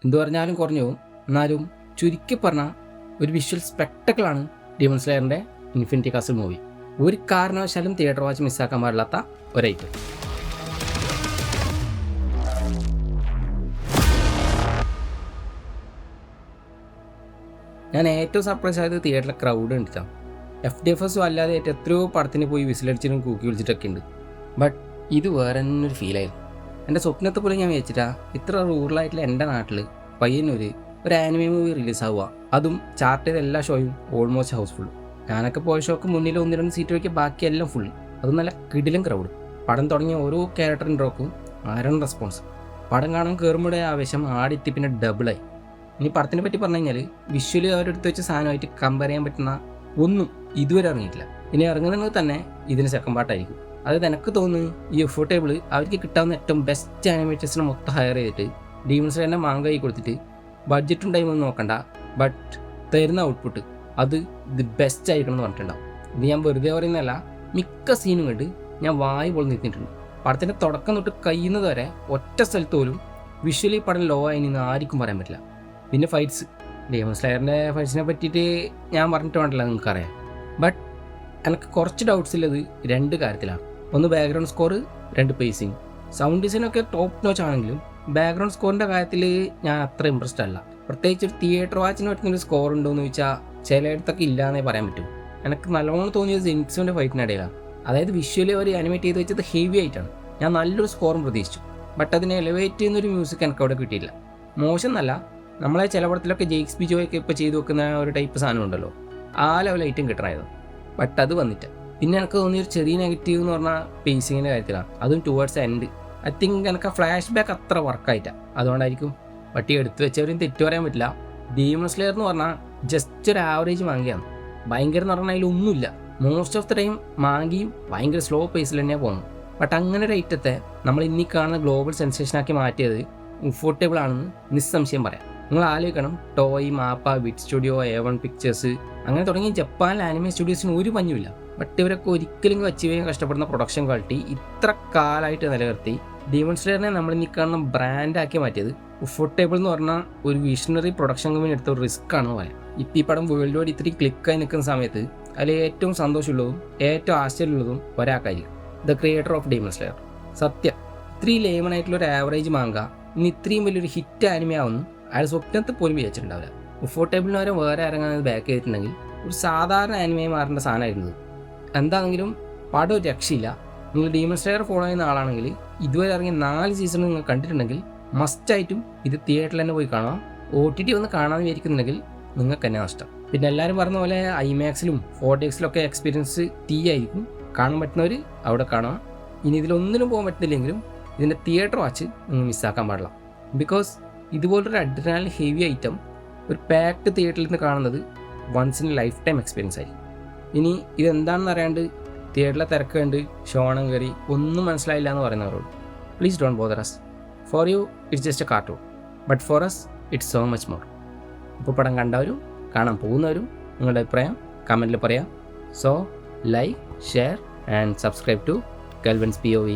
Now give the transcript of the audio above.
എന്തു പറഞ്ഞാലും കുറഞ്ഞു പോകും. എന്നാലും ചുരുക്കി പറഞ്ഞാൽ ഒരു വിഷ്വൽ സ്പെക്ടക്കിളാണ് ഡീമൺ സ്ലെയറിൻ്റെ ഇൻഫിനിറ്റി കാസിൽ മൂവി. ഒരു കാരണവശാലും തിയേറ്റർ വാച്ച് മിസ്സാക്കാൻ പാടില്ലാത്ത ഒരൈറ്റം. ഞാൻ ഏറ്റവും സർപ്രൈസ് ആയത് തിയേറ്ററിലെ ക്രൗഡ് കണ്ടിട്ടാണ്. FDFS അല്ലാതെ എത്രയോ പടത്തിന് പോയി വിസിലടിച്ചിട്ടും കൂക്കി വിളിച്ചിട്ടൊക്കെ ഉണ്ട്. ബട്ട് ഇത് വേറെ തന്നെ ഒരു ഫീലായിരുന്നു. എൻ്റെ സ്വപ്നത്തെ പോലെ ഞാൻ വിചാരിച്ചിട്ടാ ഇത്ര റൂറലായിട്ടുള്ള എൻ്റെ നാട്ടിൽ പയ്യന്നൂർ ഒരു ആനിമേ മൂവി റിലീസാവുക, അതും ചാർട്ട് ചെയ്ത എല്ലാ ഷോയും ഓൾമോസ്റ്റ് ഹൗസ്ഫുൾ. ഞാനൊക്കെ പോയ ഷോക്ക് മുന്നിൽ 1-2 സീറ്റ് വയ്ക്കുക, ബാക്കിയെല്ലാം ഫുൾ. അതും നല്ല കിടിലും ക്രൗഡ്. പടം തുടങ്ങിയ ഓരോ ക്യാരക്ടർ ഇൻട്രോക്കും ആരാണ് റെസ്പോൺസ്. പടം കാണാൻ കയറുമ്പോഴേ ആവേശം ആടിത്തി പിന്നെ ഡബിളായി. ഇനി പടത്തിനെ പറ്റി പറഞ്ഞു കഴിഞ്ഞാൽ വിഷ്വലി അവരെടുത്ത് വെച്ച സാധനമായിട്ട് കമ്പയർ ചെയ്യാൻ പറ്റുന്ന ഒന്നും ഇതുവരെ ഇറങ്ങിയിട്ടില്ല. ഇനി ഇറങ്ങുന്നത് തന്നെ ഇതിന് സെക്കൻഡ് പാർട്ടായിരിക്കും. അതായത് എനിക്ക് തോന്നുന്നു ഈ എഫോർട്ടേബിൾ അവർക്ക് കിട്ടാവുന്ന ഏറ്റവും ബെസ്റ്റ് ആനിമേറ്റേഴ്സിനെ മൊത്തം ഹയർ ചെയ്തിട്ട് ഡീമൺ സ്ലെയറിൻ്റെ മാങ്കായി കൊടുത്തിട്ട് ബഡ്ജറ്റും ടൈമൊന്നും നോക്കണ്ട, ബട്ട് തരുന്ന ഔട്ട്പുട്ട് അത് ദി ബെസ്റ്റ് ആയിരിക്കണം എന്ന് പറഞ്ഞിട്ടുണ്ടാവും. ഇത് ഞാൻ വെറുതെ പറയുന്നതല്ല, മിക്ക സീനും കണ്ട് ഞാൻ വായി പോലെ നിർത്തിയിട്ടുണ്ട്. പടത്തിൻ്റെ തുടക്കം തൊട്ട് കഴിയുന്നത് വരെ ഒറ്റ സ്ഥലത്ത് പോലും വിഷ്വലി പടം ലോ ആയി നിന്ന് ആർക്കും പറയാൻ പറ്റില്ല. പിന്നെ ഫൈറ്റ്സ്, ഡീമൺ സ്ലെയറിൻ്റെ ഫൈറ്റ്സിനെ പറ്റിയിട്ട് ഞാൻ പറഞ്ഞിട്ട് വേണ്ടല്ലോ നിങ്ങൾക്കറിയാം. ബട്ട് എനിക്ക് കുറച്ച് ഡൗട്ട്സ് ഉള്ളത് 2 കാര്യത്തിലാണ്. ഒന്ന് ബാക്ക്ഗ്രൗണ്ട് സ്കോർ, 2 പേസിങ്. സൗണ്ട് ഡിസൈനൊക്കെ ടോപ്പ് നോച്ച് ആണെങ്കിലും ബാക്ക്ഗ്രൗണ്ട് സ്കോറിൻ്റെ കാര്യത്തിൽ ഞാൻ അത്ര ഇമ്പ്രസ്ഡ് അല്ല. പ്രത്യേകിച്ച് ഒരു തിയേറ്റർ വാച്ചിന് പറ്റുന്നൊരു സ്കോർ ഉണ്ടോ എന്ന് ചോദിച്ചാൽ ചിലയിടത്തൊക്കെ ഇല്ലയെന്നേ പറയാൻ പറ്റും. എനിക്ക് നല്ലോണം തോന്നിയത് ജെൻസിൻ്റെ ഫൈറ്റിനിടയിലാണ്. അതായത് വിഷ്വലി അവർ അനിമേറ്റ് ചെയ്ത് വെച്ചത് ഹെവി ആയിട്ടാണ്. ഞാൻ നല്ലൊരു സ്കോറും പ്രതീക്ഷിച്ചു, ബട്ട് അതിനെ എലിവേറ്റ് ചെയ്യുന്നൊരു മ്യൂസിക് എനിക്ക് അവിടെ കിട്ടിയില്ല. മോശം എന്നല്ല, നമ്മളെ ചില പടത്തിലൊക്കെ ജെയ്ക്സ് ബിജോയൊക്കെ ഇപ്പോൾ ചെയ്ത് വെക്കുന്ന ഒരു ടൈപ്പ് സാധനം ഉണ്ടല്ലോ, ആ ലെവൽ ഐറ്റം കിട്ടണമായിരുന്നു. ബട്ട് അത് വന്നിട്ട് പിന്നെ എനിക്ക് തോന്നിയൊരു ചെറിയ നെഗറ്റീവ് എന്ന് പറഞ്ഞാൽ പേസിങ്ങിൻ്റെ കാര്യത്തിലാണ്. അതും ടുവേർഡ്സ് എൻഡ്. ഐ തിങ്ക് എനിക്ക് ഫ്ലാഷ് ബാക്ക് അത്ര വർക്കായിട്ടാണ്, അതുകൊണ്ടായിരിക്കും. പട്ടി എടുത്തു വെച്ചവരും തെറ്റു പറയാൻ പറ്റില്ല. ഡീമൺ സ്ലെയർ എന്ന് പറഞ്ഞാൽ ജസ്റ്റ് ഒരു ആവറേജ് മാങ്കിയാണ്. ഭയങ്കര എന്ന് പറഞ്ഞാൽ അതിലൊന്നുമില്ല. മോസ്റ്റ് ഓഫ് ദ ടൈം മാങ്കിയും ഭയങ്കര സ്ലോ പേസിൽ തന്നെയാണ് പോകുന്നത്. ബട്ട് അങ്ങനെ ഒരു ഐറ്റത്തെ നമ്മൾ ഇന്നീ കാണുന്ന ഗ്ലോബൽ സെൻസേഷനാക്കി മാറ്റിയത് കംഫോർട്ടബിൾ ആണെന്ന് നിസ്സംശയം പറയാം. നിങ്ങൾ ആലോചിക്കണം, Toei, MAPPA, Wit studio, A1 pictures അങ്ങനെ തുടങ്ങി ജപ്പാനിലെ ആനിമേ സ്റ്റുഡിയോസിന് ഒരു പഞ്ഞുമില്ല. ബട്ട് ഇവരൊക്കെ ഒരിക്കലും അച്ചീവ് ചെയ്യാൻ കഷ്ടപ്പെടുന്ന പ്രൊഡക്ഷൻ ക്വാളിറ്റി ഇത്ര കാലമായിട്ട് നിലനിർത്തി ഡീമൺ സ്ലെയറിനെ നമ്മൾ ഇനി കാണുന്ന ബ്രാൻഡാക്കി മാറ്റിയത് കംഫോർട്ടബിൾ എന്ന് പറഞ്ഞാൽ ഒരു വിഷണറി പ്രൊഡക്ഷൻ കമ്പനി എടുത്ത ഒരു റിസ്ക് ആണെന്ന് പറയാം. ഇപ്പം ഈ പടം വേൾഡ് വൈഡ് ഇത്രയും ക്ലിക്കായി നിൽക്കുന്ന സമയത്ത് അതിൽ ഏറ്റവും സന്തോഷമുള്ളതും ഏറ്റവും ആശ്ചര്യമുള്ളതും ഒരാൾക്കായിരിക്കും, ദ ക്രിയേറ്റർ ഓഫ് ഡീമൺ സ്ലെയർ. സത്യം, ഇത്രയും ലേമണായിട്ടുള്ള ഒരു ആവറേജ് മാങ്ക ഇനി ഇത്രയും വലിയൊരു ഹിറ്റ് ആനിമേ ആവുന്നു അയാൾ സ്വപ്നത്തിൽ പോലും വിചാരിച്ചിട്ടുണ്ടാവില്ല. കംഫോർട്ടബിളിന് വരെ വേറെ ഇറങ്ങാൻ ബാക്ക് ചെയ്തിട്ടുണ്ടെങ്കിൽ ഒരു സാധാരണ ആനിമേ മാറേണ്ട സാധനമായിരുന്നത്. എന്താണെങ്കിലും പടം ഒരു രക്ഷയില്ല. നിങ്ങൾ ഡീമൺ സ്ലെയർ ഫോളോ ചെയ്യുന്ന ആളാണെങ്കിൽ ഇതുവരെ ഇറങ്ങിയ 4 സീസൺ നിങ്ങൾ കണ്ടിട്ടുണ്ടെങ്കിൽ മസ്റ്റായിട്ടും ഇത് തിയേറ്ററിൽ തന്നെ പോയി കാണാം. OTT വന്ന് കാണാമെന്ന് വിചാരിക്കുന്നുണ്ടെങ്കിൽ നിങ്ങൾക്ക് തന്നെ നഷ്ടം. പിന്നെ എല്ലാവരും പറഞ്ഞ പോലെ IMAX-ലും 4DX-ലും ഒക്കെ എക്സ്പീരിയൻസ് ആയിരിക്കും. കാണാൻ പറ്റുന്നവർ അവിടെ കാണാം. ഇനി ഇതിലൊന്നിനും പോകാൻ പറ്റില്ലെങ്കിലും ഇതിൻ്റെ തിയേറ്റർ വാച്ച് നിങ്ങൾ മിസ്സാക്കാൻ പാടില്ല. ബിക്കോസ് ഇതുപോലൊരു അഡ്രിനാലിൻ ഹെവി ഐറ്റം ഒരു പാക്ഡ് തിയേറ്ററിൽ നിന്ന് കാണുന്നത് once in lifetime experience ആയിരിക്കും. ഇനി ഇതെന്താണെന്ന് അറിയാണ്ട് തിയേറ്ററിലെ തിരക്ക് കണ്ട് ഷോണം കയറി ഒന്നും മനസ്സിലായില്ല എന്ന് പറയുന്നവരോട് please don't bother us. For you it's just a cartoon, but for us it's so much more. ഇപ്പോൾ പടം കണ്ടവരും കാണാൻ പോകുന്നവരും നിങ്ങളുടെ അഭിപ്രായം കമൻറ്റിൽ പറയാം. So like, share and subscribe to Kelvin's POV.